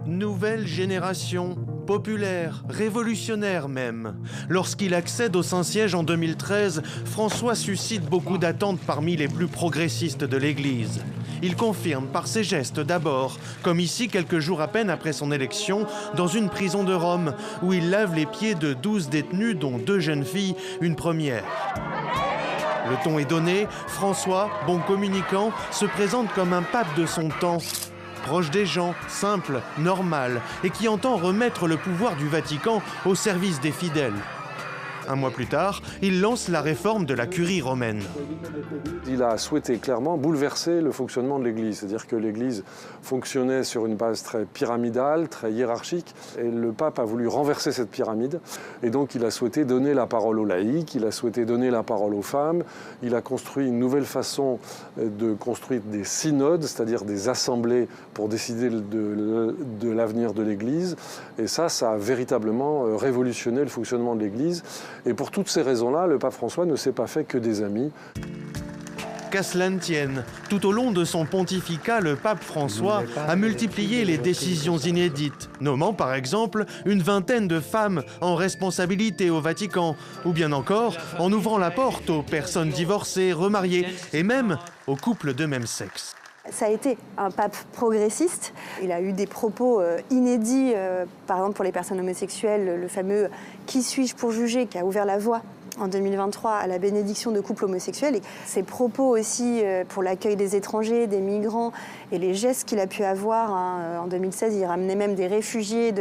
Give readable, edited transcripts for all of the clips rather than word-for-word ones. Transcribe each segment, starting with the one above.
Nouvelle génération, populaire, révolutionnaire même. Lorsqu'il accède au Saint-Siège en 2013, François suscite beaucoup d'attentes parmi les plus progressistes de l'Église. Il confirme par ses gestes d'abord, comme ici quelques jours à peine après son élection, dans une prison de Rome, où il lave les pieds de 12 détenus, dont 2 jeunes filles, une première. Le ton est donné, François, bon communicant, se présente comme un pape de son temps, proche des gens, simple, normal, et qui entend remettre le pouvoir du Vatican au service des fidèles. Un mois plus tard, il lance la réforme de la curie romaine. Il a souhaité clairement bouleverser le fonctionnement de l'Église, c'est-à-dire que l'Église fonctionnait sur une base très pyramidale, très hiérarchique, et le pape a voulu renverser cette pyramide, et donc il a souhaité donner la parole aux laïcs, il a souhaité donner la parole aux femmes, il a construit une nouvelle façon de construire des synodes, c'est-à-dire des assemblées pour décider de l'avenir de l'Église, et ça a véritablement révolutionné le fonctionnement de l'Église. Et pour toutes ces raisons-là, le pape François ne s'est pas fait que des amis. Qu'à cela ne tienne, tout au long de son pontificat, le pape François a multiplié les décisions inédites, nommant par exemple une vingtaine de femmes en responsabilité au Vatican, ou bien encore en ouvrant la porte aux personnes divorcées, remariées et même aux couples de même sexe. Ça a été un pape progressiste. Il a eu des propos inédits, par exemple pour les personnes homosexuelles, le fameux « Qui suis-je pour juger ?» qui a ouvert la voie en 2023 à la bénédiction de couples homosexuels. Et ses propos aussi pour l'accueil des étrangers, des migrants et les gestes qu'il a pu avoir. En 2016, il ramenait même des réfugiés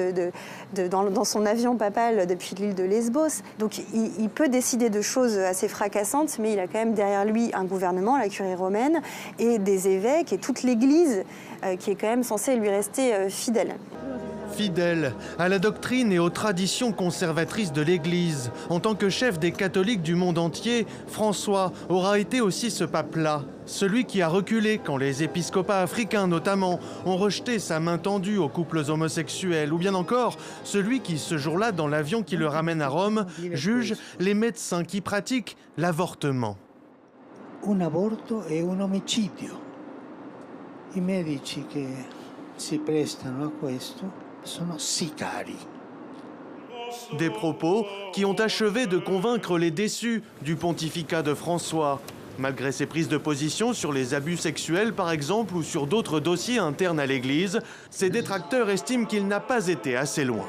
dans son avion papal depuis l'île de Lesbos. Donc il peut décider de choses assez fracassantes, mais il a quand même derrière lui un gouvernement, la curie romaine, et des évêques et toute l'Église qui est quand même censée lui rester fidèle. Fidèle à la doctrine et aux traditions conservatrices de l'Église, en tant que chef des catholiques du monde entier, François aura été aussi ce pape-là, celui qui a reculé quand les épiscopats africains notamment ont rejeté sa main tendue aux couples homosexuels, ou bien encore celui qui, ce jour-là, dans l'avion qui le ramène à Rome, juge les médecins qui pratiquent l'avortement. Un aborto è un omicidio. I medici che si prestano a questo sono sicari. Des propos qui ont achevé de convaincre les déçus du pontificat de François. Malgré ses prises de position sur les abus sexuels par exemple ou sur d'autres dossiers internes à l'Église, ses détracteurs estiment qu'il n'a pas été assez loin.